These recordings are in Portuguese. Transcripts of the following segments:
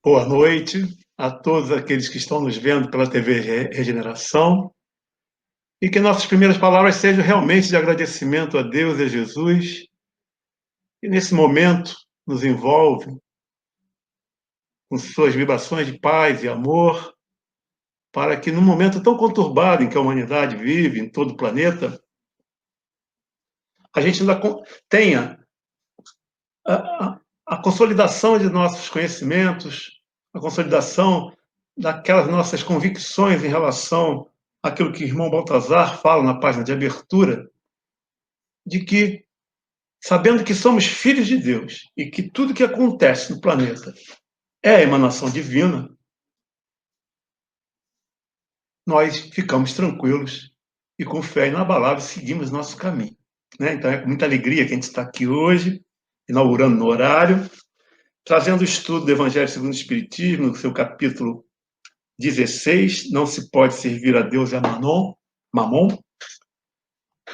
Boa noite a todos aqueles que estão nos vendo pela TV Regeneração e que nossas primeiras palavras sejam realmente de agradecimento a Deus e a Jesus, que nesse momento nos envolve com suas vibrações de paz e amor, para que num momento tão conturbado em que a humanidade vive, em todo o planeta, a gente ainda tenha a consolidação de nossos conhecimentos, a consolidação daquelas nossas convicções em relação àquilo que o irmão Baltazar fala na página de abertura, de que, sabendo que somos filhos de Deus e que tudo que acontece no planeta é a emanação divina, nós ficamos tranquilos e com fé inabalável seguimos nosso caminho. Então é com muita alegria que a gente está aqui hoje, inaugurando no horário, trazendo o estudo do Evangelho segundo o Espiritismo, no seu capítulo 16, não se pode servir a Deus e a Mamon,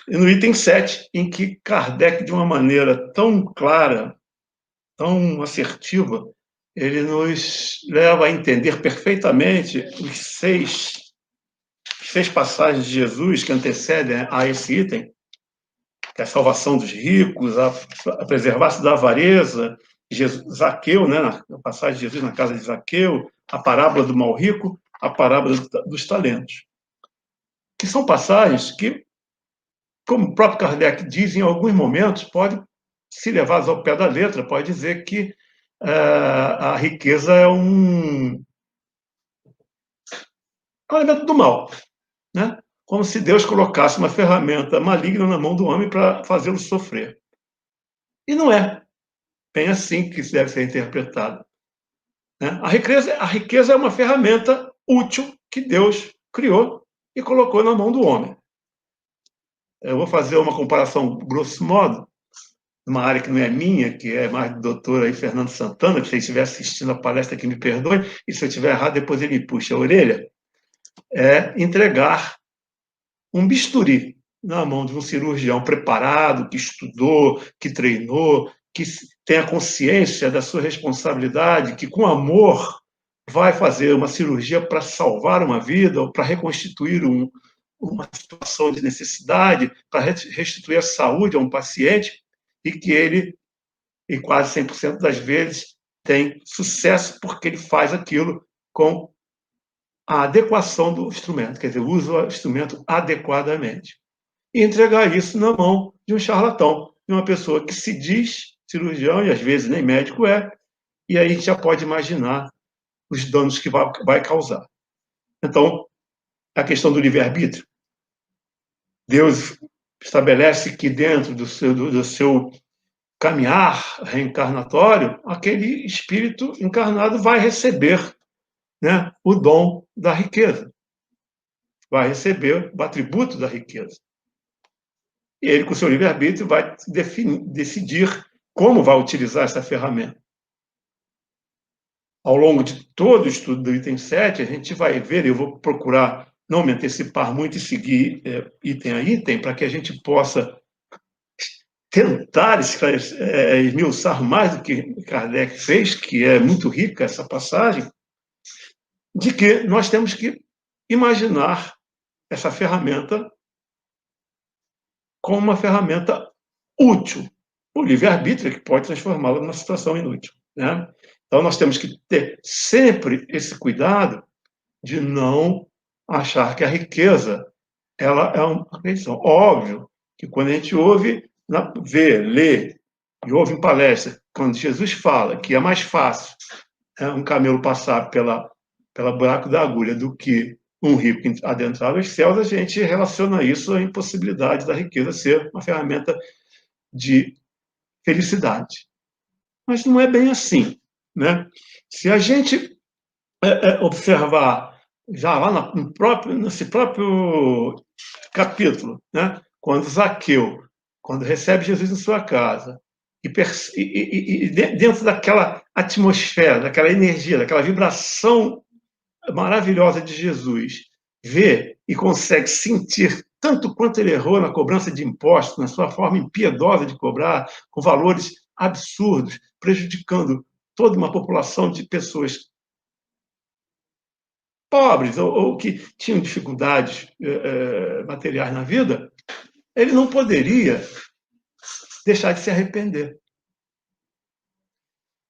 e no item 7, em que Kardec, de uma maneira tão clara, tão assertiva, ele nos leva a entender perfeitamente os seis passagens de Jesus que antecedem a esse item, que é a salvação dos ricos, a preservar-se da avareza, Zaqueu, na passagem de Jesus na casa de Zaqueu, a parábola do mal rico, a parábola dos talentos. Que são passagens que, como o próprio Kardec diz, em alguns momentos, pode, se levadas ao pé da letra, pode dizer que a riqueza é um elemento do mal, né? Como se Deus colocasse uma ferramenta maligna na mão do homem para fazê-lo sofrer. E não é bem assim que isso deve ser interpretado. Né? A riqueza é uma ferramenta útil que Deus criou e colocou na mão do homem. Eu vou fazer uma comparação, grosso modo, numa área que não é minha, que é mais do doutor aí, Fernando Santana, que se ele estiver assistindo a palestra que me perdoe, e se eu estiver errado, depois ele me puxa a orelha, é entregar um bisturi na mão de um cirurgião preparado, que estudou, que treinou, que tem a consciência da sua responsabilidade, que com amor vai fazer uma cirurgia para salvar uma vida ou para reconstituir uma situação de necessidade, para restituir a saúde a um paciente, e que ele, em quase 100% das vezes, tem sucesso porque ele faz aquilo com a adequação do instrumento, quer dizer, usa o instrumento adequadamente. E entregar isso na mão de um charlatão, de uma pessoa que se diz cirurgião e às vezes nem médico é, e aí a gente já pode imaginar os danos que vai causar. Então, a questão do livre-arbítrio. Deus estabelece que dentro do seu caminhar reencarnatório, aquele espírito encarnado vai receber, né, o dom da riqueza, vai receber o atributo da riqueza. E ele, com o seu livre-arbítrio, vai decidir como vai utilizar essa ferramenta. Ao longo de todo o estudo do item 7, a gente vai ver, eu vou procurar não me antecipar muito e seguir item a item, para que a gente possa tentar esmiuçar mais do que Kardec fez, que é muito rica essa passagem, de que nós temos que imaginar essa ferramenta como uma ferramenta útil. O livre-arbítrio é que pode transformá-la numa situação inútil. Né? Então, nós temos que ter sempre esse cuidado de não achar que a riqueza ela é uma perfeição. Óbvio que quando a gente vê, lê e ouve em palestra, quando Jesus fala que é mais fácil um camelo passar pela buraco da agulha do que um rico adentrar os céus, a gente relaciona isso à impossibilidade da riqueza ser uma ferramenta de felicidade. Mas não é bem assim. Né? Se a gente observar já lá nesse próprio capítulo, né? Quando Zaqueu, quando recebe Jesus em sua casa, e dentro daquela atmosfera, daquela energia, daquela vibração maravilhosa de Jesus, vê e consegue sentir tanto quanto ele errou na cobrança de impostos, na sua forma impiedosa de cobrar, com valores absurdos, prejudicando toda uma população de pessoas pobres ou que tinham dificuldades materiais na vida, ele não poderia deixar de se arrepender.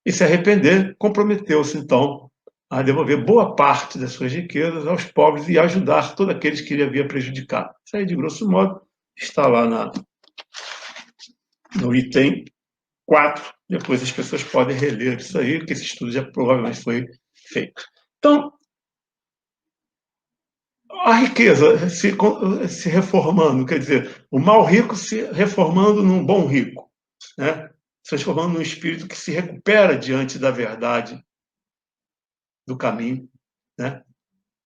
E se arrepender, comprometeu-se, então, a devolver boa parte das suas riquezas aos pobres e ajudar todos aqueles que ele havia prejudicado. Isso aí, de grosso modo, está lá no item 4. Depois as pessoas podem reler isso aí, porque esse estudo já provavelmente foi feito. Então, a riqueza se reformando, quer dizer, o mal rico se reformando num bom rico, né? Se transformando num espírito que se recupera diante da verdade, do caminho, né?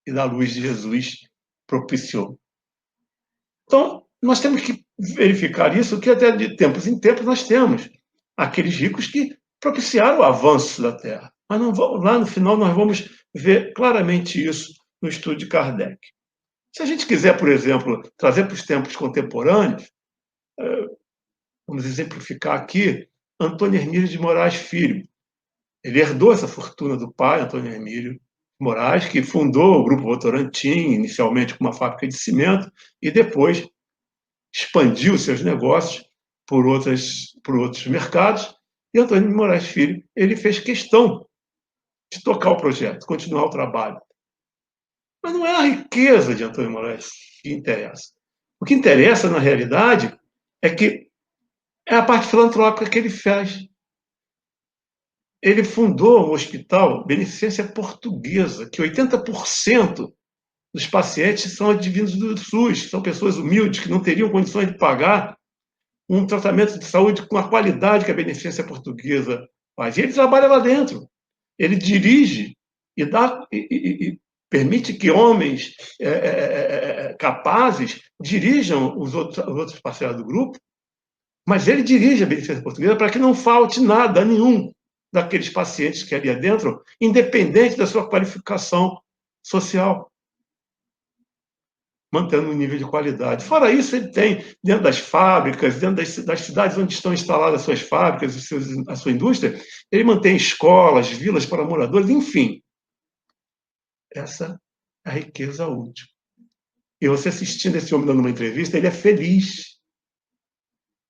E da luz de Jesus propiciou. Então, nós temos que verificar isso, que até de tempos em tempos nós temos aqueles ricos que propiciaram o avanço da Terra. Mas não vamos, lá no final nós vamos ver claramente isso no estudo de Kardec. Se a gente quiser, por exemplo, trazer para os tempos contemporâneos, vamos exemplificar aqui Antônio Hermílio de Moraes Filho. Ele herdou essa fortuna do pai, Antônio Hermílio de Moraes, que fundou o Grupo Votorantim, inicialmente com uma fábrica de cimento, e depois expandiu seus negócios por outros mercados. E Antônio de Moraes Filho, ele fez questão de tocar o projeto, continuar o trabalho. Mas não é a riqueza de Antônio de Moraes que interessa. O que interessa, na realidade, é que é a parte filantrópica que ele faz. Ele fundou um hospital, Beneficência Portuguesa, que 80% dos pacientes são advindos do SUS, são pessoas humildes que não teriam condições de pagar um tratamento de saúde com a qualidade que a Beneficência Portuguesa faz. E ele trabalha lá dentro. Ele dirige e permite que homens capazes dirijam os outros parceiros do grupo, mas ele dirige a Beneficência Portuguesa para que não falte nada a nenhum daqueles pacientes que ali adentro, independente da sua qualificação social, mantendo um nível de qualidade. Fora isso, ele tem, dentro das fábricas, dentro das cidades onde estão instaladas as suas fábricas, a sua indústria, ele mantém escolas, vilas para moradores, enfim. Essa é a riqueza útil. E você assistindo esse homem dando uma entrevista, ele é feliz.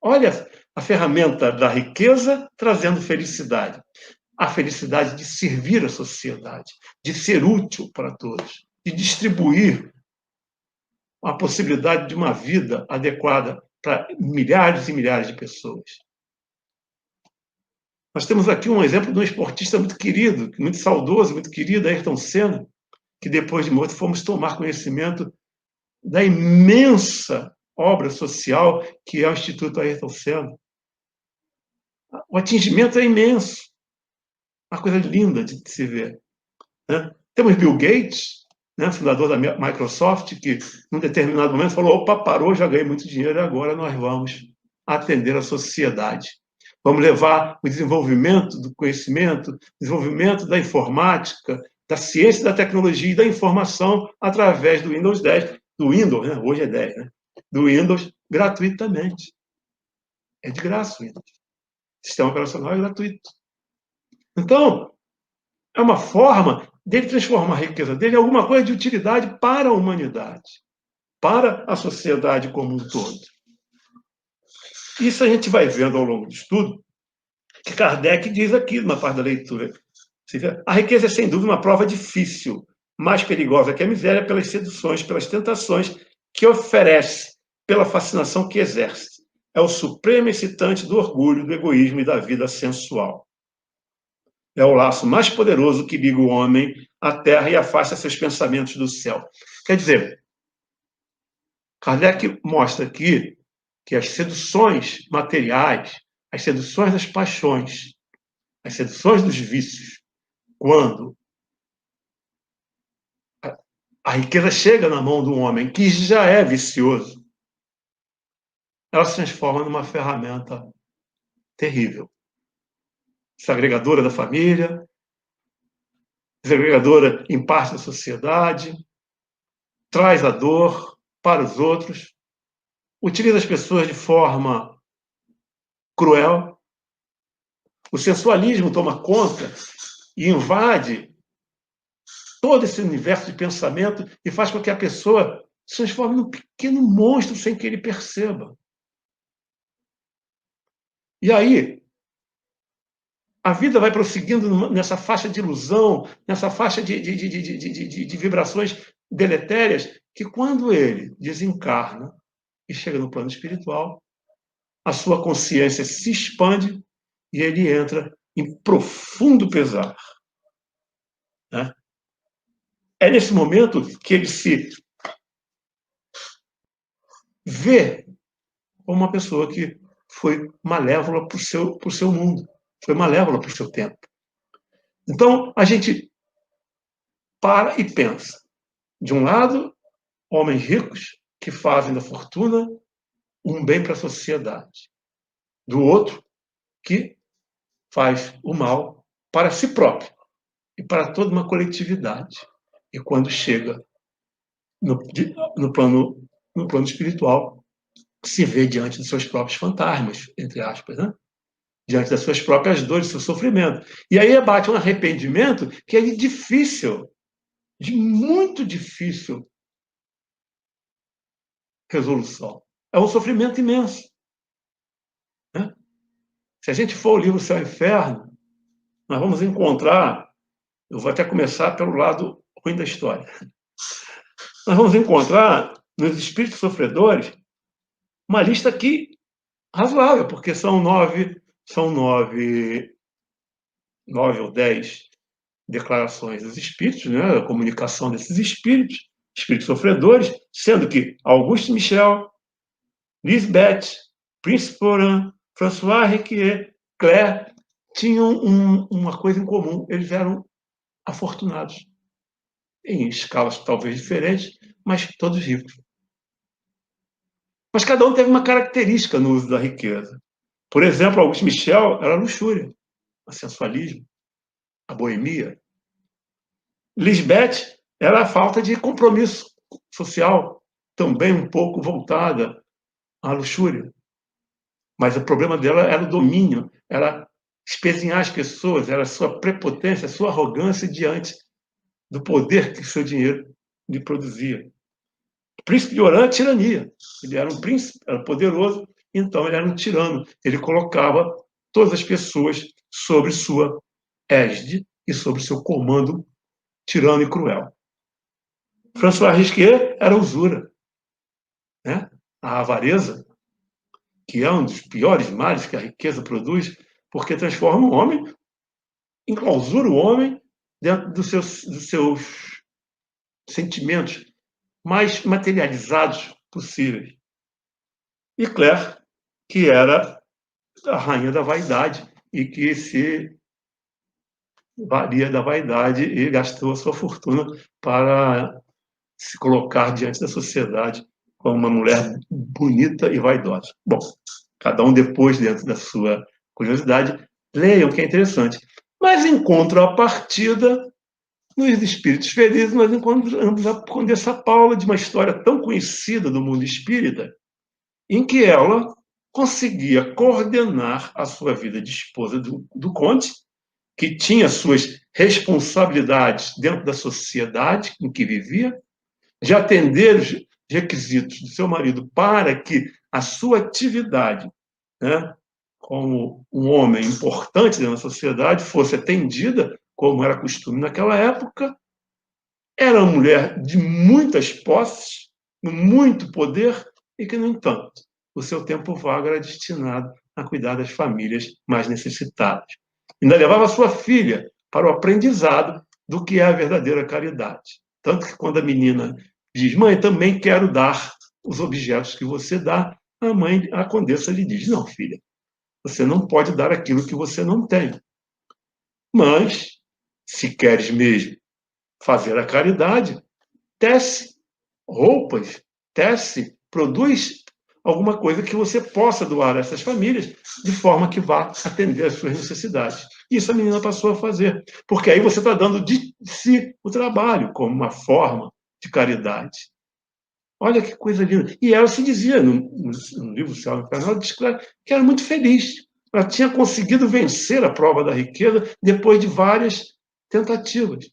Olha a ferramenta da riqueza trazendo felicidade. A felicidade de servir a sociedade, de ser útil para todos, de distribuir a possibilidade de uma vida adequada para milhares e milhares de pessoas. Nós temos aqui um exemplo de um esportista muito querido, muito saudoso, muito querido, Ayrton Senna, que depois de morto fomos tomar conhecimento da imensa obra social que é o Instituto Ayrton Senna. O atingimento é imenso, uma coisa linda de se ver. Né? Temos Bill Gates, né, fundador da Microsoft, que, num determinado momento, falou: opa, parou, já ganhei muito dinheiro, e agora nós vamos atender a sociedade. Vamos levar o desenvolvimento do conhecimento, desenvolvimento da informática, da ciência, da tecnologia e da informação através do Windows 10, do Windows, né? Hoje é 10, né? Do Windows, gratuitamente. É de graça o Windows. O sistema operacional é gratuito. Então, é uma forma dele transformar a riqueza dele em alguma coisa de utilidade para a humanidade, para a sociedade como um todo. Isso a gente vai vendo ao longo do estudo, que Kardec diz aqui, numa parte da leitura. A riqueza é, sem dúvida, uma prova difícil, mais perigosa que a miséria pelas seduções, pelas tentações que oferece, pela fascinação que exerce. É o supremo excitante do orgulho, do egoísmo e da vida sensual. É o laço mais poderoso que liga o homem à terra e afasta seus pensamentos do céu. Quer dizer, Kardec mostra aqui que as seduções materiais, as seduções das paixões, as seduções dos vícios, quando a riqueza chega na mão de um homem que já é vicioso, ela se transforma numa ferramenta terrível. Desagregadora da família, desagregadora em parte da sociedade, traz a dor para os outros, utiliza as pessoas de forma cruel. O sensualismo toma conta e invade todo esse universo de pensamento e faz com que a pessoa se transforme num pequeno monstro sem que ele perceba. E aí, a vida vai prosseguindo nessa faixa de ilusão, nessa faixa de vibrações deletérias, que quando ele desencarna e chega no plano espiritual, a sua consciência se expande e ele entra em profundo pesar. Né? É nesse momento que ele se vê como uma pessoa que foi malévola para o seu mundo, foi malévola para o seu tempo. Então, a gente para e pensa. De um lado, homens ricos que fazem da fortuna um bem para a sociedade. Do outro, que faz o mal para si próprio e para toda uma coletividade. E quando chega no, no, plano, no plano espiritual, se vê diante dos seus próprios fantasmas, entre aspas, né? Diante das suas próprias dores, do seu sofrimento. E aí bate um arrependimento que é difícil, de muito difícil resolução. É um sofrimento imenso. Né? Se a gente for ao livro Céu e Inferno, nós vamos encontrar, eu vou até começar pelo lado ruim da história, nós vamos encontrar nos espíritos sofredores uma lista aqui razoável, porque são nove ou 10 declarações dos espíritos, né, a comunicação desses espíritos sofredores, sendo que Auguste Michel, Lisbeth, Príncipe Florent, François Riquier, Claire, tinham uma coisa em comum, eles eram afortunados, em escalas talvez diferentes, mas todos ricos. Mas cada um teve uma característica no uso da riqueza. Por exemplo, Auguste Michel era a luxúria, o sensualismo, a boemia. Lisbeth era a falta de compromisso social, também um pouco voltada à luxúria. Mas o problema dela era o domínio, era espezinhar as pessoas, era a sua prepotência, a sua arrogância diante do poder que seu dinheiro lhe produzia. O príncipe de Oran, tirania. Ele era um príncipe, era poderoso, então ele era um tirano. Ele colocava todas as pessoas sobre sua égide e sobre seu comando tirano e cruel. François Risquet era usura, né? A avareza, que é um dos piores males que a riqueza produz, porque transforma o homem, enclausura o homem dentro dos seus sentimentos mais materializados possíveis. E Claire, que era a rainha da vaidade e que se valia da vaidade e gastou a sua fortuna para se colocar diante da sociedade como uma mulher bonita e vaidosa. Bom, cada um depois, dentro da sua curiosidade, leiam, que é interessante. Mas em contrapartida, nos Espíritos Felizes, nós encontramos a Condessa Paula, de uma história tão conhecida do mundo espírita, em que ela conseguia coordenar a sua vida de esposa do conde, que tinha suas responsabilidades dentro da sociedade em que vivia, de atender os requisitos do seu marido para que a sua atividade, né, como um homem importante dentro da sociedade, fosse atendida, como era costume naquela época. Era uma mulher de muitas posses, muito poder, e que, no entanto, o seu tempo vago era destinado a cuidar das famílias mais necessitadas. Ainda levava sua filha para o aprendizado do que é a verdadeira caridade. Tanto que quando a menina diz: mãe, também quero dar os objetos que você dá, a condessa lhe diz: não, filha, você não pode dar aquilo que você não tem. Mas, se queres mesmo fazer a caridade, tece roupas, tece, produz alguma coisa que você possa doar a essas famílias de forma que vá atender às suas necessidades. Isso a menina passou a fazer, porque aí você está dando de si o trabalho como uma forma de caridade. Olha que coisa linda. E ela se dizia, no livro Céu e Inferno, ela diz que era muito feliz. Ela tinha conseguido vencer a prova da riqueza depois de várias tentativas.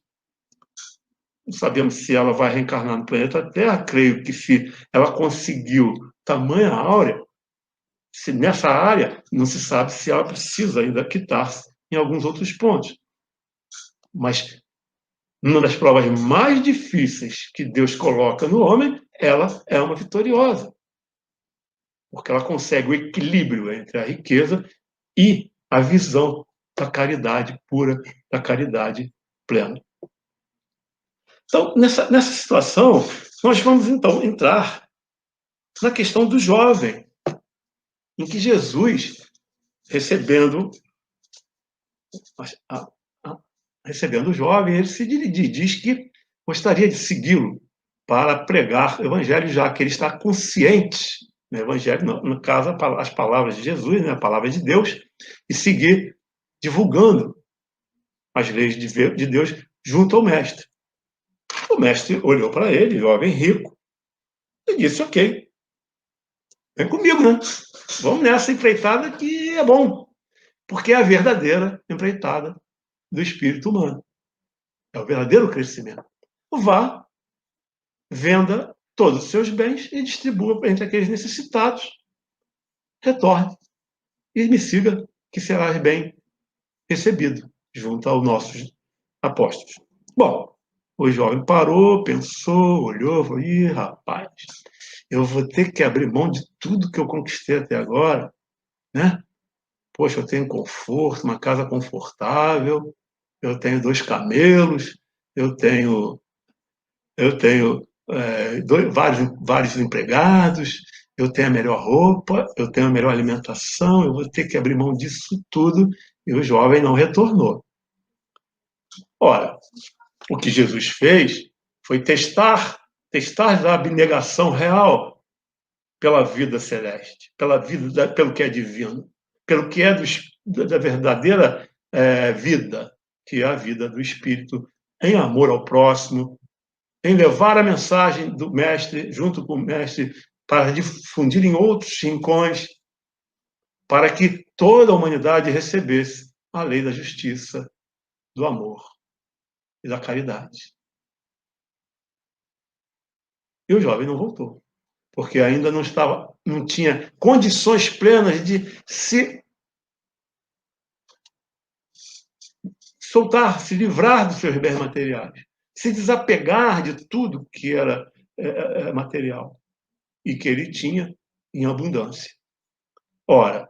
não sabemos se ela vai reencarnar no planeta Terra, creio que se ela conseguiu tamanha áurea, se nessa área, não se sabe se ela precisa ainda quitar-se em alguns outros pontos. Mas uma das provas mais difíceis que Deus coloca no homem, ela é uma vitoriosa. Porque ela consegue o equilíbrio entre a riqueza e a visão da caridade pura, da caridade plena. Então, nessa situação, nós vamos então entrar na questão do jovem, em que Jesus, recebendo o jovem, ele se diz que gostaria de segui-lo para pregar o evangelho, já que ele está consciente, no evangelho, no caso, as palavras de Jesus, né, a palavra de Deus, e seguir divulgando as leis de Deus junto ao mestre. O mestre olhou para ele, jovem rico, e disse: ok, vem comigo, né? Vamos nessa empreitada que é bom, porque é a verdadeira empreitada do espírito humano. É o verdadeiro crescimento. Vá, venda todos os seus bens e distribua entre aqueles necessitados. Retorne e me siga, que serás bem recebido junto aos nossos apóstolos. Bom, o jovem parou, pensou, olhou, falou: ih, rapaz, eu vou ter que abrir mão de tudo que eu conquistei até agora, né? Poxa, eu tenho conforto, uma casa confortável, eu tenho 2 camelos, eu tenho vários empregados, eu tenho a melhor roupa, eu tenho a melhor alimentação, eu vou ter que abrir mão disso tudo, e o jovem não retornou. Ora, o que Jesus fez foi testar a abnegação real pela vida celeste, pelo que é divino, pelo que é da verdadeira vida, que é a vida do Espírito, em amor ao próximo, em levar a mensagem do mestre, junto com o mestre, para difundir em outros rincões, para que toda a humanidade recebesse a lei da justiça, do amor e da caridade. E o jovem não voltou, porque ainda não tinha condições plenas de se soltar, se livrar dos seus bens materiais, se desapegar de tudo que era material e que ele tinha em abundância. Ora,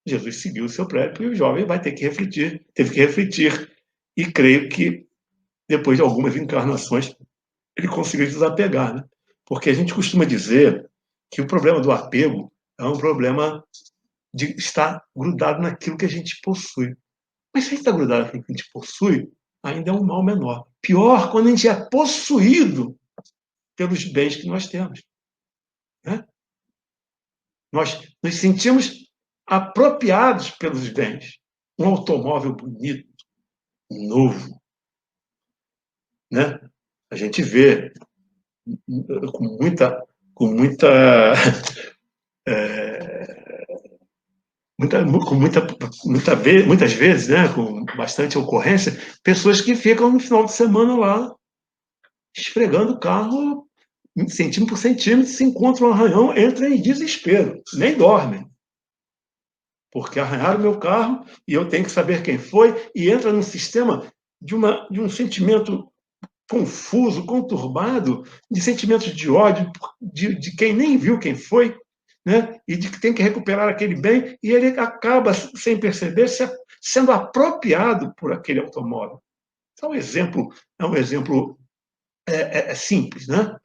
Jesus seguiu o seu prédio e o jovem vai ter que refletir, teve que refletir, e creio que depois de algumas encarnações ele conseguiu desapegar, né? Porque a gente costuma dizer que o problema do apego é um problema de estar grudado naquilo que a gente possui. Mas se a gente está grudado naquilo que a gente possui, ainda é um mal menor. Pior quando a gente é possuído pelos bens que nós temos, né? Nós nos sentimos apropriados pelos bens. Um automóvel bonito, novo, né? A gente vê com muitas vezes, né, com bastante ocorrência, pessoas que ficam no final de semana lá esfregando o carro centímetro por centímetro, se encontram um arranhão, entram em desespero, nem dormem, porque arranharam o meu carro e eu tenho que saber quem foi, e entra num sistema de um sentimento confuso, conturbado, de sentimentos de ódio de quem nem viu quem foi, né? E de que tem que recuperar aquele bem, e ele acaba, sem perceber, sendo apropriado por aquele automóvel. Então, é um exemplo simples, né?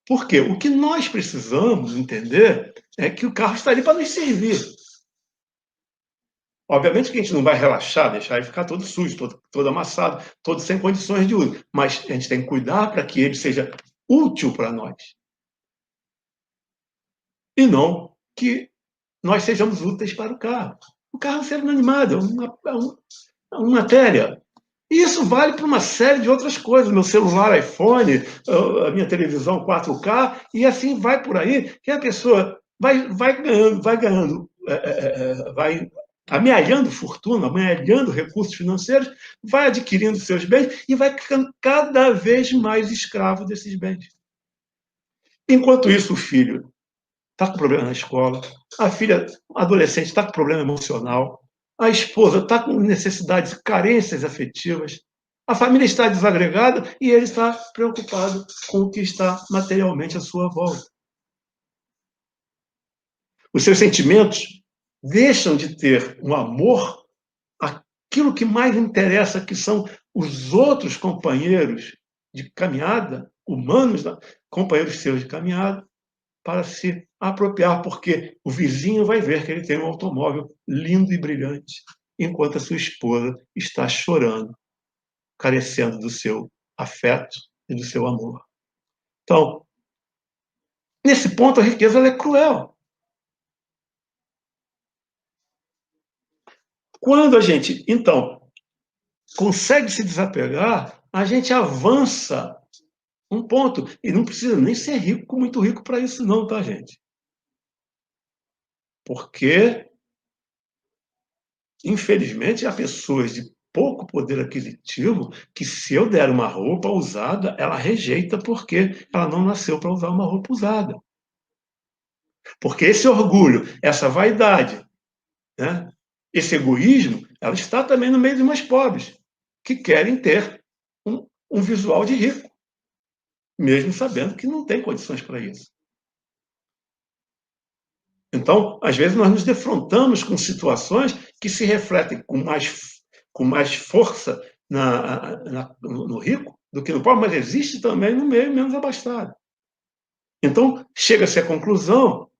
Porque o que nós precisamos entender é que o carro está ali para nos servir. Obviamente que a gente não vai relaxar, deixar ele ficar todo sujo, todo amassado, todo sem condições de uso. Mas a gente tem que cuidar para que ele seja útil para nós. E não que nós sejamos úteis para o carro. O carro é um ser inanimado, é uma matéria. E isso vale para uma série de outras coisas. Meu celular, iPhone, a minha televisão 4K, e assim vai por aí, que a pessoa vai ganhando, vai amealhando fortuna, amealhando recursos financeiros, vai adquirindo seus bens e vai ficando cada vez mais escravo desses bens. Enquanto isso, o filho está com problema na escola, a filha adolescente está com problema emocional, a esposa está com necessidades, carências afetivas, a família está desagregada e ele está preocupado com o que está materialmente à sua volta. Os seus sentimentos deixam de ter um amor àquilo que mais interessa, que são os outros companheiros de caminhada, humanos, companheiros seus de caminhada, para se apropriar, porque o vizinho vai ver que ele tem um automóvel lindo e brilhante, enquanto a sua esposa está chorando, carecendo do seu afeto e do seu amor. Então, nesse ponto, a riqueza ela é cruel. Quando a gente, então, consegue se desapegar, a gente avança um ponto. E não precisa nem ser rico, muito rico para isso não, tá, gente? Porque, infelizmente, há pessoas de pouco poder aquisitivo que, se eu der uma roupa usada, ela rejeita porque ela não nasceu para usar uma roupa usada. Porque esse orgulho, essa vaidade, né, esse egoísmo, ela está também no meio dos mais pobres, que querem ter um visual de rico, mesmo sabendo que não tem condições para isso. Então, às vezes, nós nos defrontamos com situações que se refletem com mais força no rico do que no pobre, mas existe também no meio menos abastado. Então, chega-se à conclusão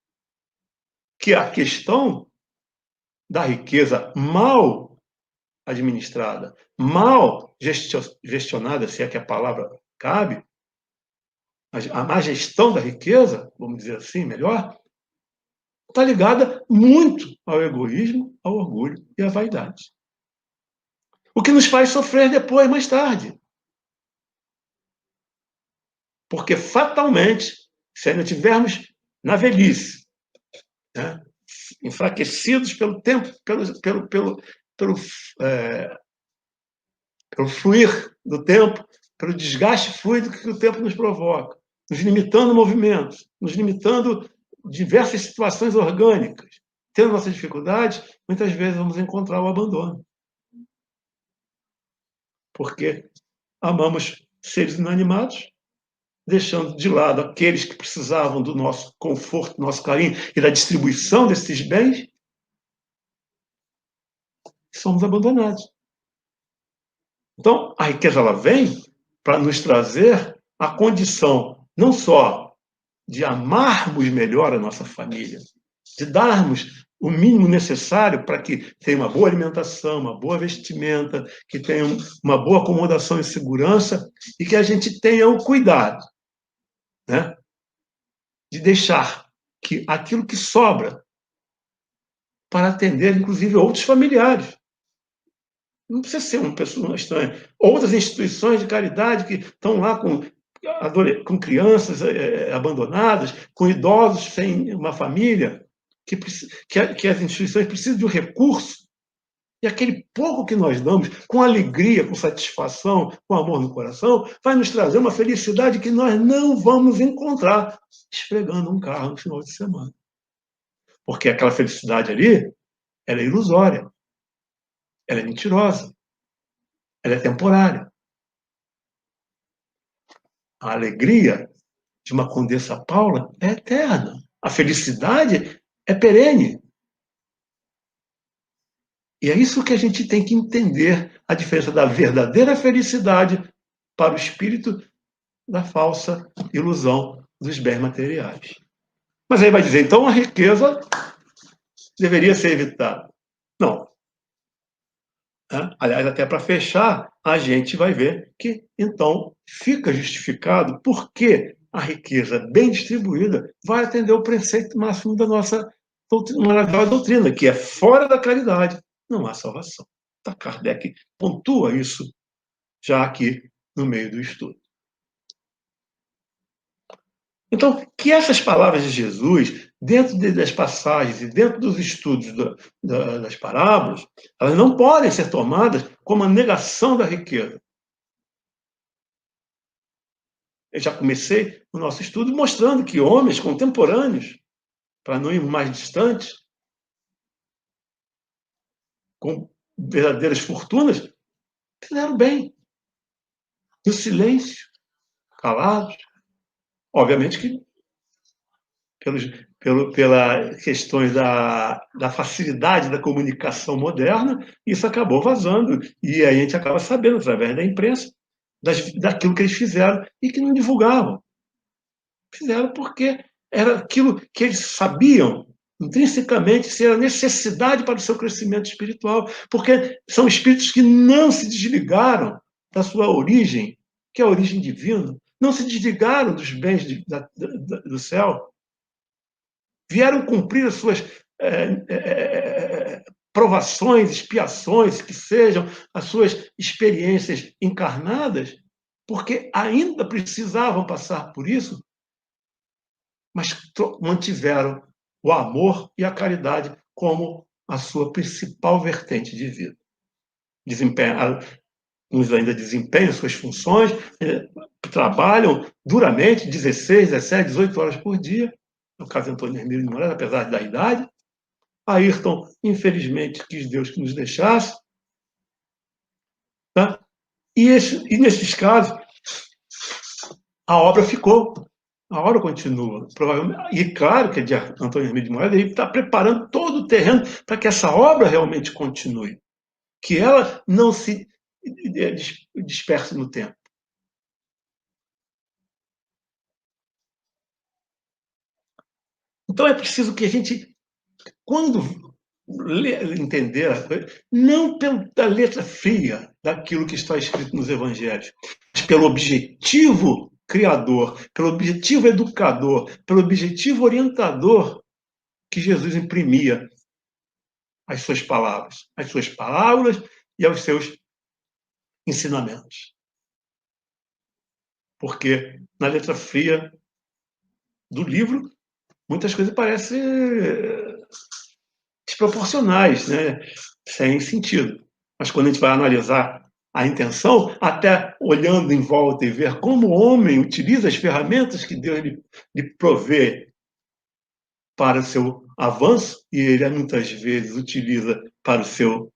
que a questão da riqueza mal administrada, mal gestionada, se é que a palavra cabe, a má gestão da riqueza, vamos dizer assim, melhor, está ligada muito ao egoísmo, ao orgulho e à vaidade. O que nos faz sofrer depois, mais tarde. Porque, fatalmente, se ainda estivermos na velhice, né, enfraquecidos pelo tempo, pelo fluir do tempo, pelo desgaste fluido que o tempo nos provoca, nos limitando movimentos, nos limitando diversas situações orgânicas, tendo nossas dificuldades, muitas vezes vamos encontrar o abandono. Porque amamos seres inanimados, deixando de lado aqueles que precisavam do nosso conforto, do nosso carinho e da distribuição desses bens, somos abandonados. Então, a riqueza ela vem para nos trazer a condição não só de amarmos melhor a nossa família, de darmos o mínimo necessário para que tenha uma boa alimentação, uma boa vestimenta, que tenha uma boa acomodação e segurança, e que a gente tenha o cuidado, né, de deixar que aquilo que sobra para atender, inclusive, outros familiares. Não precisa ser uma pessoa estranha. Outras instituições de caridade que estão lá com crianças abandonadas, com idosos sem uma família, que as instituições precisam de um recurso, e aquele pouco que nós damos, com alegria, com satisfação, com amor no coração, vai nos trazer uma felicidade que nós não vamos encontrar esfregando um carro no final de semana. Porque aquela felicidade ali, ela é ilusória, ela é mentirosa, ela é temporária. A alegria de uma Condessa Paula é eterna. A felicidade é perene. E é isso que a gente tem que entender, a diferença da verdadeira felicidade para o espírito da falsa ilusão dos bens materiais. Mas aí vai dizer, então a riqueza deveria ser evitada. Não. Aliás, até para fechar, a gente vai ver que, então, fica justificado porque a riqueza bem distribuída vai atender o preceito máximo da nossa maravilhosa doutrina, que é fora da caridade não há salvação. Tá, Kardec pontua isso já aqui no meio do estudo. Então, que essas palavras de Jesus dentro das passagens e dentro dos estudos das parábolas, elas não podem ser tomadas como a negação da riqueza. Eu já comecei o nosso estudo mostrando que homens contemporâneos, para não ir mais distantes, com verdadeiras fortunas, fizeram bem, no silêncio, calados. Obviamente que pela questões da facilidade da comunicação moderna, isso acabou vazando. E aí a gente acaba sabendo, através da imprensa, daquilo que eles fizeram e que não divulgavam. Fizeram porque era aquilo que eles sabiam intrinsecamente ser a necessidade para o seu crescimento espiritual, porque são espíritos que não se desligaram da sua origem, que é a origem divina, não se desligaram dos bens do céu, vieram cumprir as suas provações, expiações, que sejam as suas experiências encarnadas, porque ainda precisavam passar por isso, mas mantiveram o amor e a caridade como a sua principal vertente de vida. Uns ainda desempenham suas funções, trabalham duramente, 16, 17, 18 horas por dia, no caso de Antônio Hermílio de Moraes, apesar da idade. Ayrton, infelizmente, quis Deus que nos deixasse. Tá? E nesses casos, a obra ficou. A obra continua, provavelmente. E claro que de Antônio Hermílio de Moraes ele está preparando todo o terreno para que essa obra realmente continue, que ela não se disperse no tempo. Então é preciso que a gente, quando entender a coisa, não pela letra fria daquilo que está escrito nos evangelhos, mas pelo objetivo criador, pelo objetivo educador, pelo objetivo orientador que Jesus imprimia às suas palavras e aos seus ensinamentos. Porque na letra fria do livro, muitas coisas parecem desproporcionais, né? Sem sentido. Mas quando a gente vai analisar a intenção, até olhando em volta e ver como o homem utiliza as ferramentas que Deus lhe provê para o seu avanço, e ele muitas vezes utiliza para o seu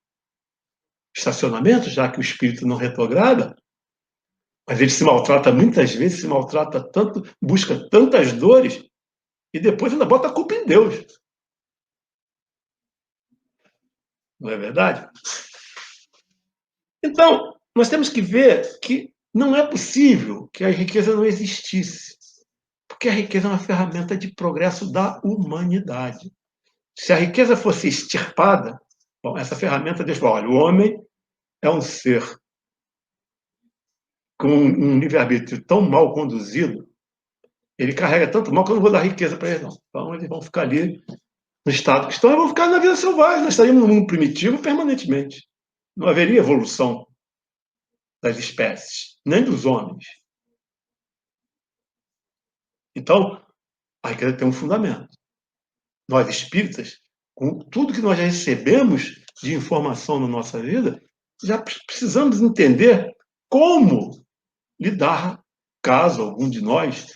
estacionamento, já que o espírito não retrograda, mas ele se maltrata muitas vezes, se maltrata tanto, busca tantas dores, e depois ainda bota a culpa em Deus. Não é verdade? Então, nós temos que ver que não é possível que a riqueza não existisse, porque a riqueza é uma ferramenta de progresso da humanidade. Se a riqueza fosse extirpada, bom, essa ferramenta diz, olha, o homem é um ser com um livre-arbítrio tão mal conduzido, ele carrega tanto mal que eu não vou dar riqueza para eles, não. Então, eles vão ficar ali no estado que estão, e vão ficar na vida selvagem. Nós estaríamos no mundo primitivo permanentemente. Não haveria evolução das espécies, nem dos homens. Então, a riqueza tem um fundamento. Nós, espíritas, com tudo que nós já recebemos de informação na nossa vida, já precisamos entender como lidar, caso algum de nós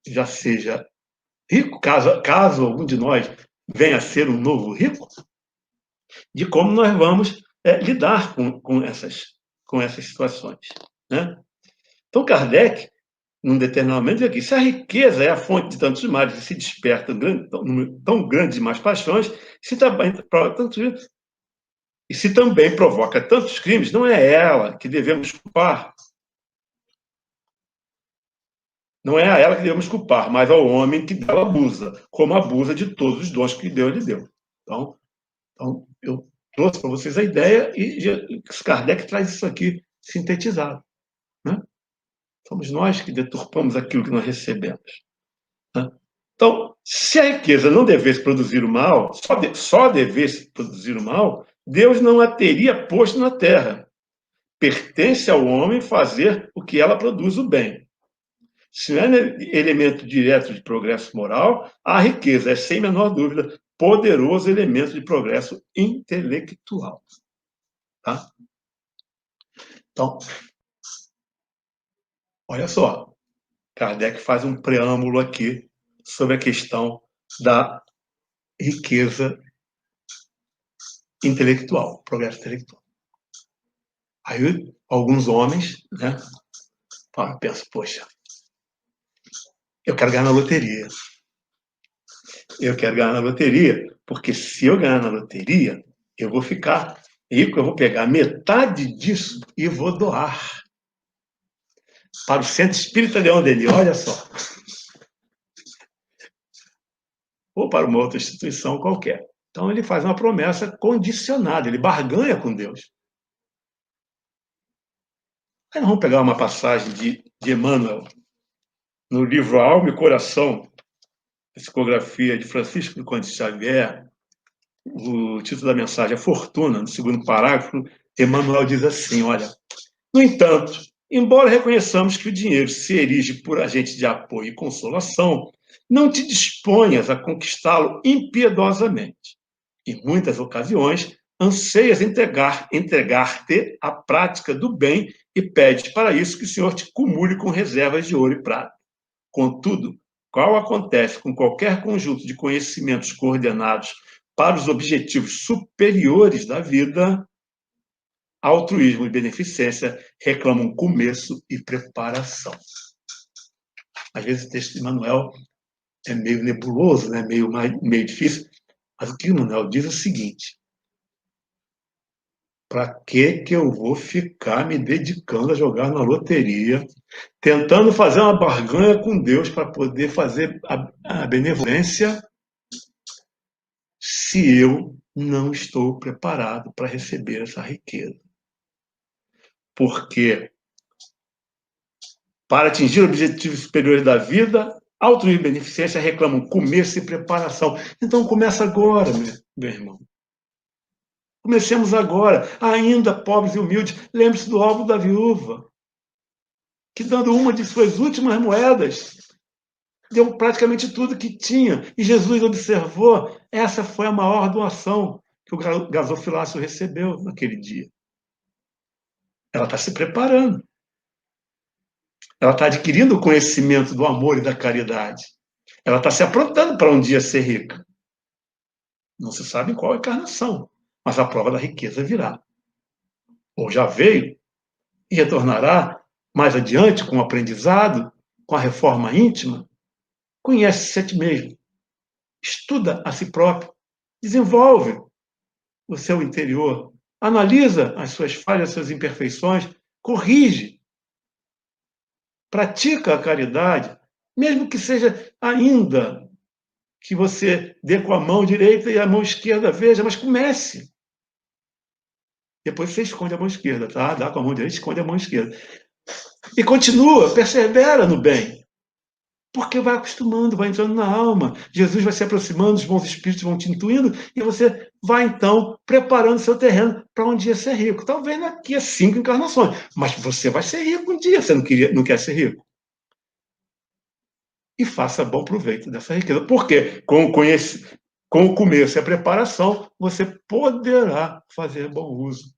já seja rico, caso algum de nós venha a ser um novo rico, de como nós vamos lidar com essas situações. Né? Então, Kardec, num determinado momento, diz aqui, se a riqueza é a fonte de tantos males e se desperta um número tão grande de más paixões, e se também provoca tantos crimes, não é ela que devemos culpar. Não é a ela que devemos culpar, mas ao homem que dela abusa, como abusa de todos os dons que Deus lhe deu. Então eu trouxe para vocês a ideia e Kardec traz isso aqui sintetizado. Né? Somos nós que deturpamos aquilo que nós recebemos. Né? Então, se a riqueza não devesse produzir o mal, só devesse produzir o mal, Deus não a teria posto na terra. Pertence ao homem fazer o que ela produz o bem. Se não é elemento direto de progresso moral, a riqueza é, sem menor dúvida, poderoso elemento de progresso intelectual. Tá? Então, olha só, Kardec faz um preâmbulo aqui sobre a questão da riqueza intelectual, progresso intelectual. Aí, alguns homens, né, pensam, poxa, eu quero ganhar na loteria. Eu quero ganhar na loteria, porque se eu ganhar na loteria, eu vou ficar rico, eu vou pegar metade disso e vou doar para o Centro Espírita Leão Denis, olha só. Ou para uma outra instituição qualquer. Então, ele faz uma promessa condicionada, ele barganha com Deus. Aí nós vamos pegar uma passagem de Emmanuel, no livro Alma e Coração, psicografia de Francisco de Conde Xavier, o título da mensagem é Fortuna, no segundo parágrafo, Emmanuel diz assim, olha, no entanto, embora reconheçamos que o dinheiro se erige por agente de apoio e consolação, não te disponhas a conquistá-lo impiedosamente. Em muitas ocasiões, anseias entregar-te à prática do bem e pedes para isso que o Senhor te cumule com reservas de ouro e prata. Contudo, qual acontece com qualquer conjunto de conhecimentos coordenados para os objetivos superiores da vida, altruísmo e beneficência reclamam começo e preparação. Às vezes o texto de Emmanuel é meio nebuloso, né? meio difícil, mas o que Emmanuel diz é o seguinte: para que eu vou ficar me dedicando a jogar na loteria, tentando fazer uma barganha com Deus para poder fazer a benevolência, se eu não estou preparado para receber essa riqueza? Porque para atingir objetivos superiores da vida, altruísmo e beneficência reclamam começo e preparação. Então começa agora, meu irmão. Comecemos agora, ainda pobres e humildes. Lembre-se do alvo da viúva, que dando uma de suas últimas moedas, deu praticamente tudo que tinha. E Jesus observou, essa foi a maior doação que o gasofilácio recebeu naquele dia. Ela está se preparando. Ela está adquirindo o conhecimento do amor e da caridade. Ela está se aprontando para um dia ser rica. Não se sabe em qual encarnação, mas a prova da riqueza virá. Ou já veio e retornará mais adiante com o aprendizado, com a reforma íntima. Conhece-se a ti mesmo. Estuda a si próprio. Desenvolve o seu interior. Analisa as suas falhas, as suas imperfeições. Corrige. Pratica a caridade, mesmo que seja ainda que você dê com a mão direita e a mão esquerda veja, mas comece. Depois você esconde a mão esquerda, tá? Dá com a mão direita, esconde a mão esquerda. E continua, persevera no bem. Porque vai acostumando, vai entrando na alma. Jesus vai se aproximando, os bons espíritos vão te intuindo, e você vai, então, preparando seu terreno para um dia ser rico. Talvez daqui a 5 encarnações. Mas você vai ser rico um dia, você não quer ser rico? E faça bom proveito dessa riqueza. Porque com o começo e a preparação, você poderá fazer bom uso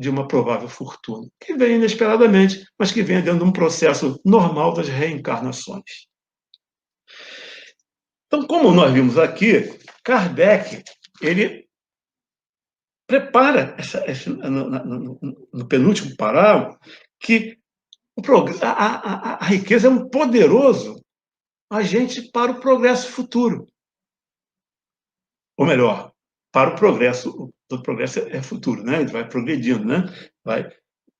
de uma provável fortuna, que vem inesperadamente, mas que vem dentro de um processo normal das reencarnações. Então, como nós vimos aqui, Kardec, ele prepara, no penúltimo parágrafo, que a riqueza é um poderoso agente para o progresso futuro. Ou melhor, para o progresso. Todo progresso é futuro, né? Ele vai progredindo, né? Vai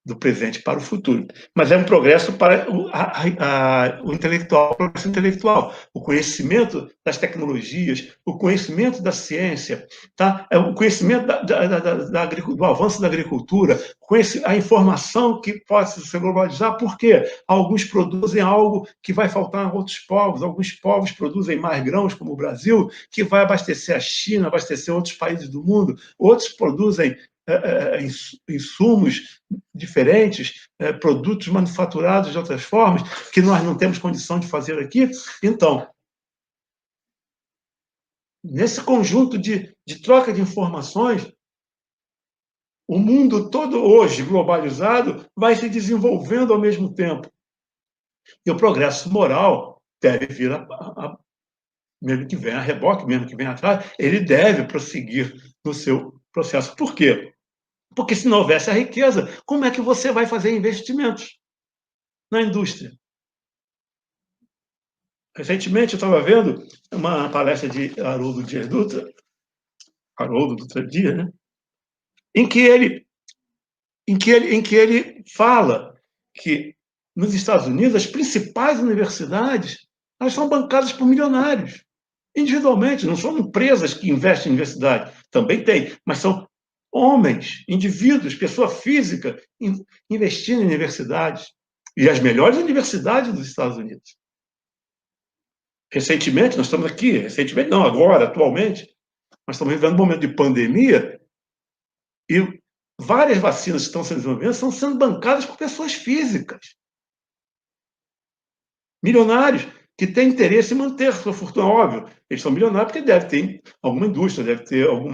do presente para o futuro. Mas é um progresso para o intelectual, o progresso intelectual, o conhecimento das tecnologias, o conhecimento da ciência, tá? O conhecimento do avanço da agricultura, a informação que pode se globalizar, porque alguns produzem algo que vai faltar a outros povos, alguns povos produzem mais grãos, como o Brasil, que vai abastecer a China, abastecer outros países do mundo, outros produzem insumos diferentes, produtos manufaturados de outras formas, que nós não temos condição de fazer aqui. Então, nesse conjunto de troca de informações, o mundo todo hoje globalizado vai se desenvolvendo ao mesmo tempo. E o progresso moral deve vir mesmo que venha a reboque, mesmo que venha atrás, ele deve prosseguir no seu processo. Por quê? Porque se não houvesse a riqueza, como é que você vai fazer investimentos na indústria? Recentemente eu estava vendo uma palestra de Haroldo Dutra Dias, né? em que ele fala que nos Estados Unidos as principais universidades elas são bancadas por milionários, individualmente, não são empresas que investem em universidade, também tem, mas são homens, indivíduos, pessoa física investindo em universidades, e as melhores universidades dos Estados Unidos. Recentemente, nós estamos aqui, recentemente não, agora, atualmente, nós estamos vivendo um momento de pandemia e várias vacinas que estão sendo desenvolvidas estão sendo bancadas por pessoas físicas, milionários, que têm interesse em manter sua fortuna. Óbvio, eles são milionários porque deve ter alguma indústria, deve ter algum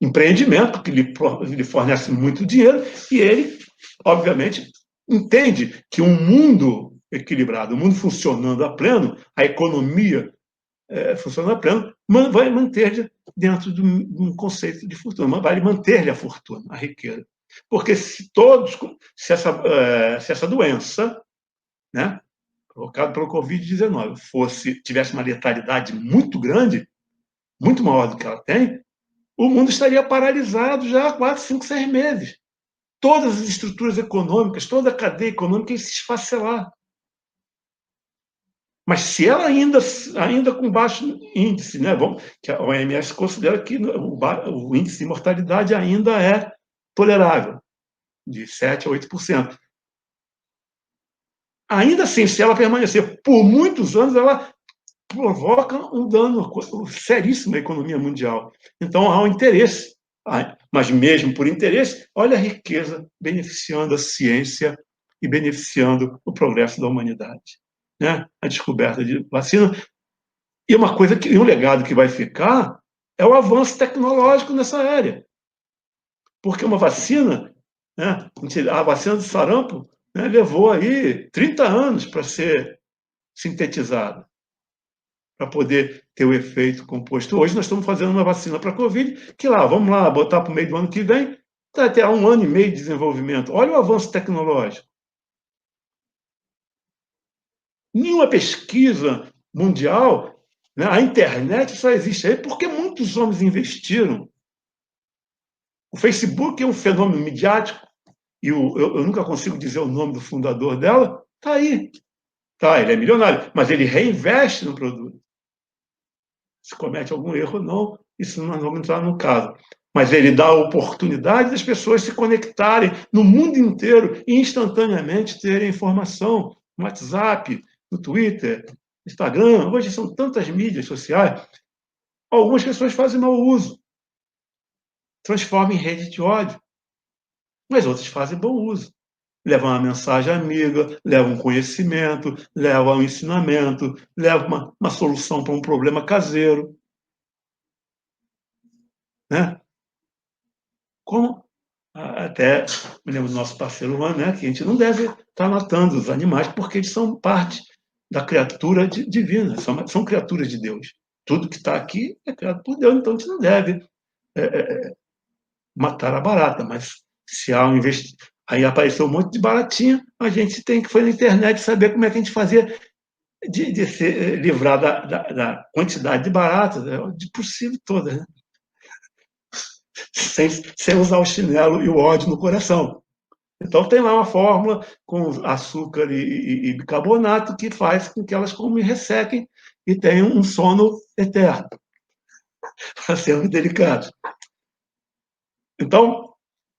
empreendimento que lhe fornece muito dinheiro, e ele, obviamente, entende que um mundo equilibrado, um mundo funcionando a pleno, a economia funcionando a pleno, vai manter dentro de um conceito de fortuna, vai manter-lhe a fortuna, a riqueza. Porque se essa doença, né, provocada pelo Covid-19, tivesse uma letalidade muito grande, muito maior do que ela tem, o mundo estaria paralisado já há 4, 5, 6 meses. Todas as estruturas econômicas, toda a cadeia econômica ia se esfacelar. Mas se ela ainda com baixo índice, né, que a OMS considera que o índice de mortalidade ainda é tolerável, de 7% a 8%. Ainda assim, se ela permanecer por muitos anos, ela provoca um dano seríssimo à economia mundial. Então, há um interesse. Mas mesmo por interesse, olha a riqueza beneficiando a ciência e beneficiando o progresso da humanidade. Né? A descoberta de vacina. E um legado que vai ficar é o avanço tecnológico nessa área. Porque uma vacina, né, a vacina do sarampo, né, levou aí 30 anos para ser sintetizada, para poder ter o efeito composto. Hoje nós estamos fazendo uma vacina para a Covid, que vamos lá, botar para o meio do ano que vem, está até 1 ano e meio de desenvolvimento. Olha o avanço tecnológico. Nenhuma pesquisa mundial, né, a internet só existe aí porque muitos homens investiram. O Facebook é um fenômeno midiático, e eu nunca consigo dizer o nome do fundador dela, está aí. Tá, ele é milionário, mas ele reinveste no produto. Se comete algum erro ou não, isso nós vamos entrar no caso. Mas ele dá a oportunidade das pessoas se conectarem no mundo inteiro e instantaneamente terem informação no WhatsApp, no Twitter, no Instagram. Hoje são tantas mídias sociais. Algumas pessoas fazem mau uso, transformam em rede de ódio, mas outras fazem bom uso. Levam uma mensagem amiga, levam um conhecimento, levam um ensinamento, levam uma solução para um problema caseiro. Né? Como até me lembro do nosso parceiro humano, né, que a gente não deve estar matando os animais porque eles são parte da criatura divina, são criaturas de Deus. Tudo que está aqui é criado por Deus, então a gente não deve matar a barata, mas se há um investimento. Aí apareceu um monte de baratinha, a gente tem que ir na internet saber como é que a gente fazia de se livrar da quantidade de baratas, de possível todas, né? sem usar o chinelo e o ódio no coração. Então, tem lá uma fórmula com açúcar e bicarbonato que faz com que elas comem e ressequem e tenham um sono eterno, para sermos delicados. Então,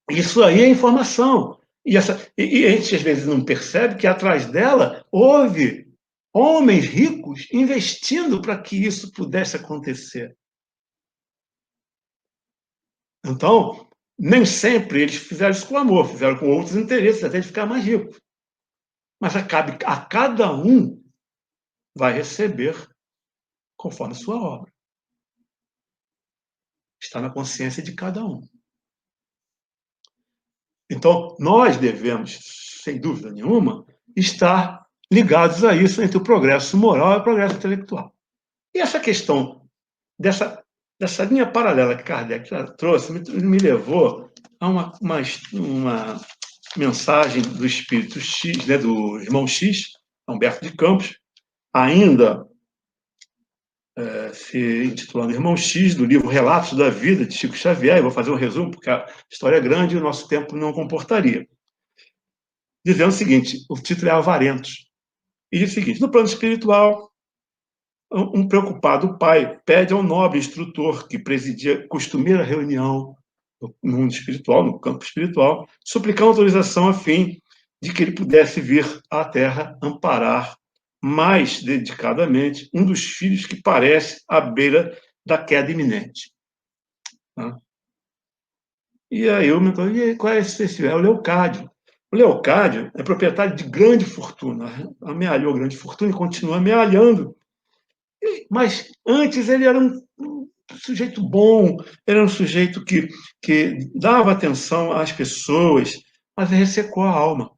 isso aí é informação. E a gente, às vezes, não percebe que atrás dela houve homens ricos investindo para que isso pudesse acontecer. Então, nem sempre eles fizeram isso com amor, fizeram com outros interesses, até de ficar mais ricos. Mas a cada um vai receber conforme a sua obra. Está na consciência de cada um. Então, nós devemos, sem dúvida nenhuma, estar ligados a isso entre o progresso moral e o progresso intelectual. E essa questão dessa linha paralela que Kardec trouxe me levou a uma mensagem do Espírito X, né, do irmão X, Humberto de Campos, ainda se intitulando Irmão X, do livro Relatos da Vida, de Chico Xavier. Eu vou fazer um resumo, porque a história é grande e o nosso tempo não comportaria. Dizendo o seguinte, o título é Avarentos. E diz o seguinte: no plano espiritual, um preocupado pai pede ao nobre instrutor que presidia costumeira reunião no mundo espiritual, no campo espiritual, suplicar autorização a fim de que ele pudesse vir à Terra amparar mais dedicadamente um dos filhos que parece à beira da queda iminente. E aí o mentor, e qual é esse filho? É o Leocádio. O Leocádio é proprietário de grande fortuna, amealhou grande fortuna e continua amealhando. Mas antes ele era um sujeito bom, era um sujeito que dava atenção às pessoas, mas ressecou a alma.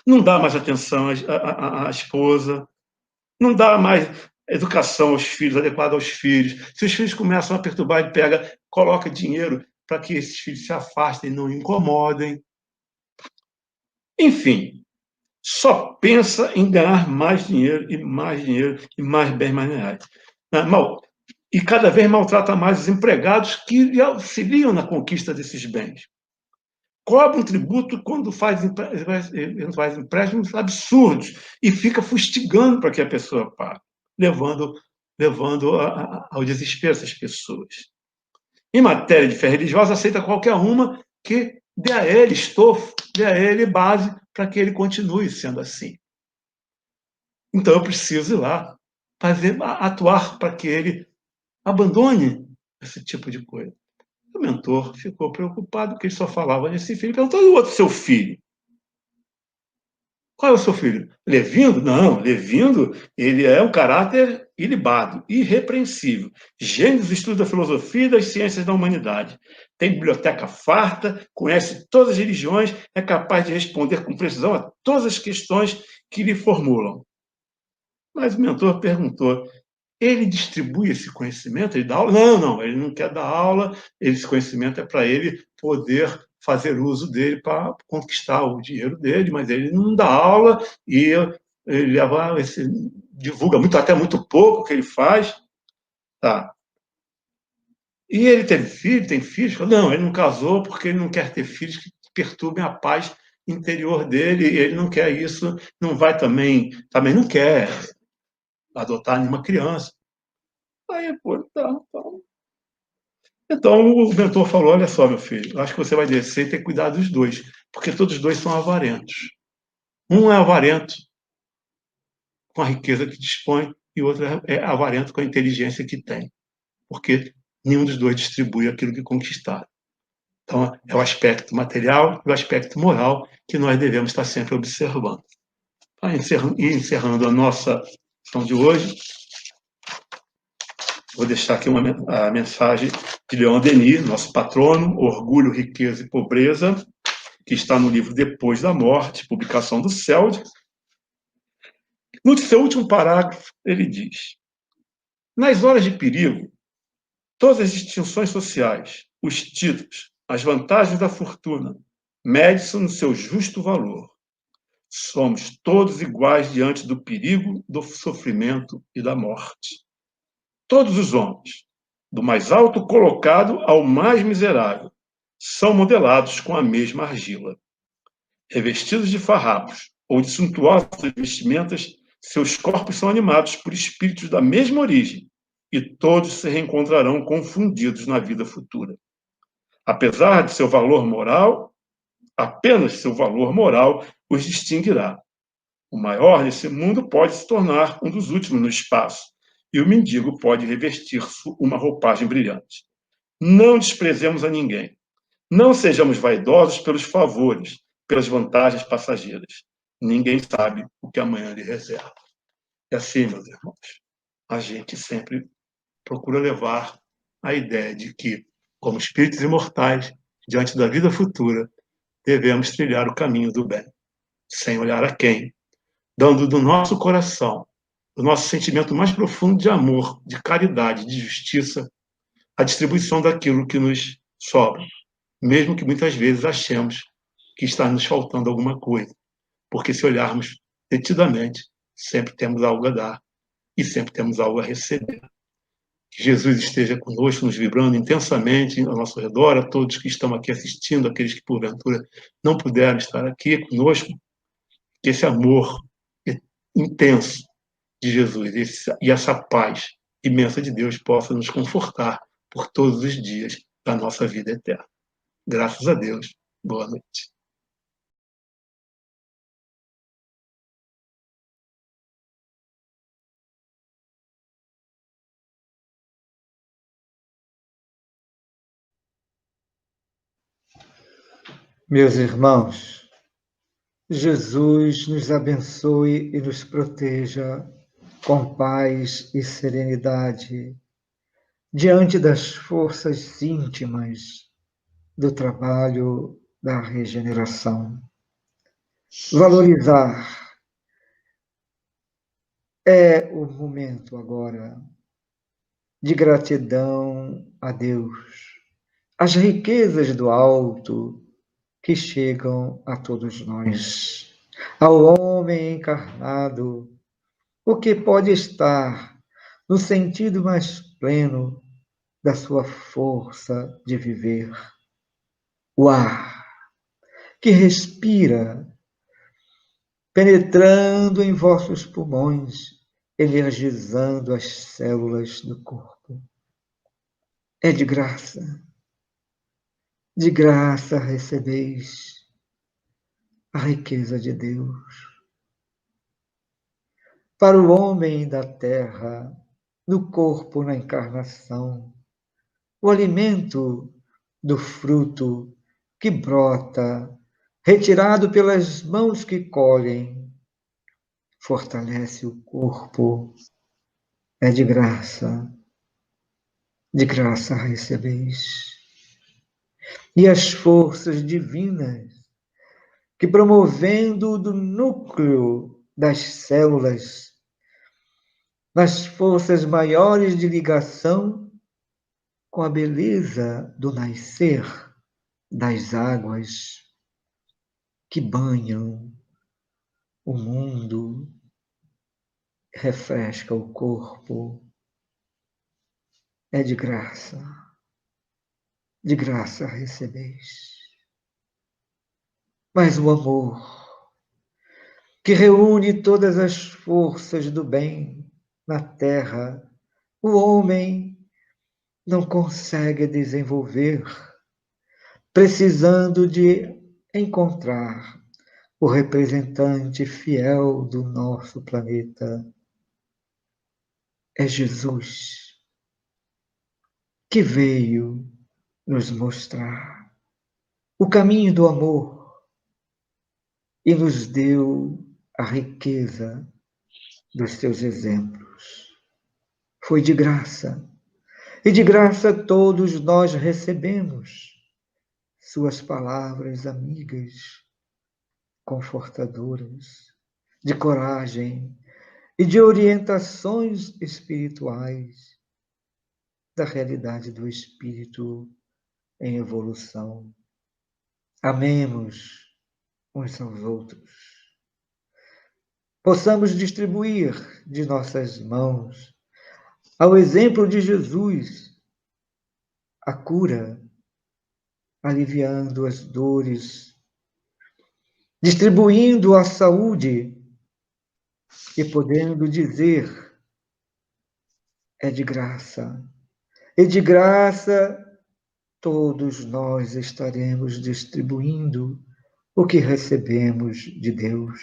Não dá mais atenção à esposa, não dá mais educação aos filhos, adequada aos filhos. Se os filhos começam a perturbar, ele pega, coloca dinheiro para que esses filhos se afastem, não incomodem. Enfim, só pensa em ganhar mais dinheiro e mais bens materiais. E cada vez maltrata mais os empregados que lhe auxiliam na conquista desses bens. Cobra um tributo quando faz empréstimos absurdos e fica fustigando para que a pessoa pague, levando ao desespero essas pessoas. Em matéria de fé religiosa, aceita qualquer uma que dê a ele estofo, dê a ele base para que ele continue sendo assim. Então eu preciso ir lá, atuar para que ele abandone esse tipo de coisa. O mentor ficou preocupado, porque ele só falava nesse filho. Perguntou: e o outro seu filho? Qual é o seu filho? Levindo? Não, Levindo, ele é um caráter ilibado, irrepreensível. Gênio dos estudos da filosofia e das ciências da humanidade. Tem biblioteca farta, conhece todas as religiões, é capaz de responder com precisão a todas as questões que lhe formulam. Mas o mentor perguntou: ele distribui esse conhecimento? Ele dá aula? Não, ele não quer dar aula, esse conhecimento é para ele poder fazer uso dele para conquistar o dinheiro dele, mas ele não dá aula e ele divulga até muito pouco o que ele faz. Tá. E ele teve filho, tem filhos? Não, ele não casou porque ele não quer ter filhos que perturbem a paz interior dele, e ele não quer isso, não vai também não quer adotar nenhuma criança. Aí, pô, tá. Então o mentor falou: olha só, meu filho, acho que você vai descer e ter que cuidar dos dois, porque todos os dois são avarentos. Um é avarento com a riqueza que dispõe e o outro é avarento com a inteligência que tem, porque nenhum dos dois distribui aquilo que conquistaram. Então é o aspecto material e o aspecto moral que nós devemos estar sempre observando. Encerrando a nossa sessão de hoje, vou deixar aqui a mensagem de Leon Denis, nosso patrono, Orgulho, Riqueza e Pobreza, que está no livro Depois da Morte, publicação do CELD. No seu último parágrafo, ele diz: nas horas de perigo, todas as distinções sociais, os títulos, as vantagens da fortuna, medem-se no seu justo valor. Somos todos iguais diante do perigo, do sofrimento e da morte. Todos os homens, do mais alto colocado ao mais miserável, são modelados com a mesma argila. Revestidos de farrapos ou de suntuosas vestimentas, seus corpos são animados por espíritos da mesma origem, e todos se reencontrarão confundidos na vida futura. Apesar de seu valor moral, apenas seu valor moral os distinguirá. O maior nesse mundo pode se tornar um dos últimos no espaço, e o mendigo pode revestir uma roupagem brilhante. Não desprezemos a ninguém. Não sejamos vaidosos pelos favores, pelas vantagens passageiras. Ninguém sabe o que amanhã lhe reserva. E assim, meus irmãos, a gente sempre procura levar a ideia de que, como espíritos imortais, diante da vida futura, devemos trilhar o caminho do bem, sem olhar a quem, dando do nosso coração, do nosso sentimento mais profundo de amor, de caridade, de justiça, a distribuição daquilo que nos sobra, mesmo que muitas vezes achemos que está nos faltando alguma coisa, porque se olharmos detidamente, sempre temos algo a dar e sempre temos algo a receber. Que Jesus esteja conosco, nos vibrando intensamente ao nosso redor, a todos que estão aqui assistindo, aqueles que porventura não puderam estar aqui conosco, que esse amor intenso de Jesus e essa paz imensa de Deus possa nos confortar por todos os dias da nossa vida eterna. Graças a Deus. Boa noite. Meus irmãos, Jesus nos abençoe e nos proteja com paz e serenidade diante das forças íntimas do trabalho da regeneração. Valorizar é o momento agora de gratidão a Deus, as riquezas do alto que chegam a todos nós, ao homem encarnado, o que pode estar no sentido mais pleno da sua força de viver. O ar que respira, penetrando em vossos pulmões, energizando as células do corpo. É de graça recebeis a riqueza de Deus. Para o homem da terra, no corpo, na encarnação, o alimento do fruto que brota, retirado pelas mãos que colhem, fortalece o corpo, é de graça recebeis. E as forças divinas que, promovendo do núcleo das células, nas forças maiores de ligação com a beleza do nascer das águas que banham o mundo, refresca o corpo, é de graça recebeis. Mas o amor, que reúne todas as forças do bem na terra, o homem não consegue desenvolver, precisando de encontrar o representante fiel do nosso planeta. É Jesus, que veio nos mostrar o caminho do amor e nos deu a riqueza dos seus exemplos. Foi de graça, e de graça todos nós recebemos suas palavras amigas, confortadoras, de coragem e de orientações espirituais da realidade do espírito em evolução. Amemos uns aos outros. Possamos distribuir de nossas mãos, ao exemplo de Jesus, a cura, aliviando as dores, distribuindo a saúde e podendo dizer: é de graça. E de graça todos nós estaremos distribuindo o que recebemos de Deus,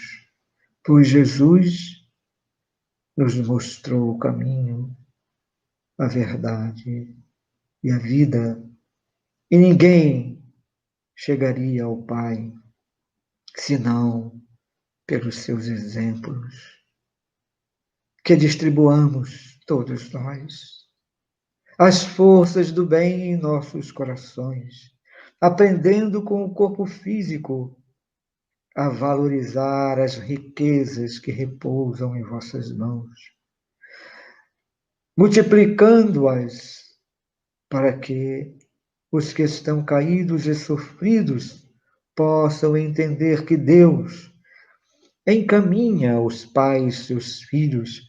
pois Jesus nos mostrou o caminho, a verdade e a vida, e ninguém chegaria ao Pai senão pelos seus exemplos. Que distribuamos, todos nós, as forças do bem em nossos corações, aprendendo com o corpo físico a valorizar as riquezas que repousam em vossas mãos, multiplicando-as para que os que estão caídos e sofridos possam entender que Deus encaminha os pais, seus filhos,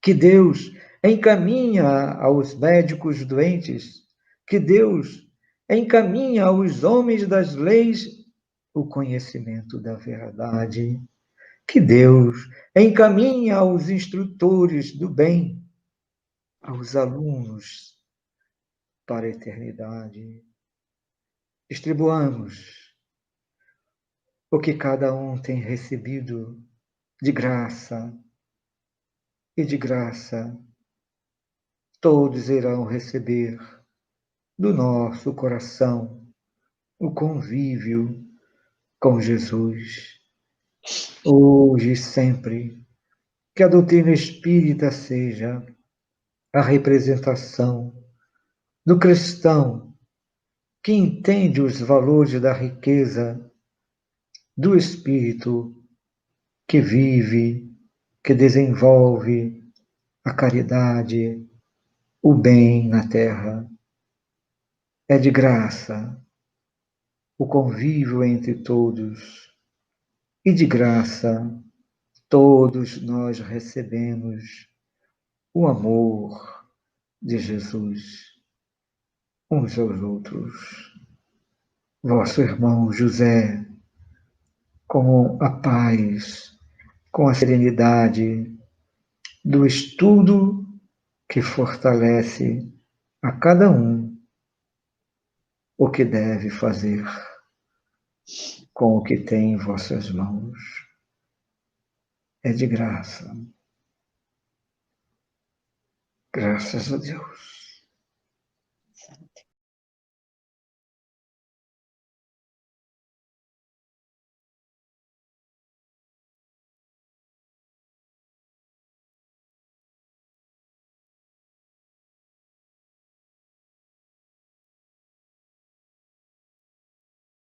que Deus encaminha aos médicos doentes, que Deus encaminha aos homens das leis o conhecimento da verdade, que Deus encaminha aos instrutores do bem, aos alunos para a eternidade. Distribuamos o que cada um tem recebido de graça, e de graça todos irão receber do nosso coração o convívio com Jesus, hoje e sempre. Que a doutrina espírita seja a representação do cristão que entende os valores da riqueza do espírito, que vive, que desenvolve a caridade, o bem na terra. É de graça o convívio entre todos, e de graça todos nós recebemos o amor de Jesus uns aos outros. Vosso irmão José, com a paz, com a serenidade do estudo que fortalece a cada um o que deve fazer com o que tem em vossas mãos. É de graça. Graças a Deus.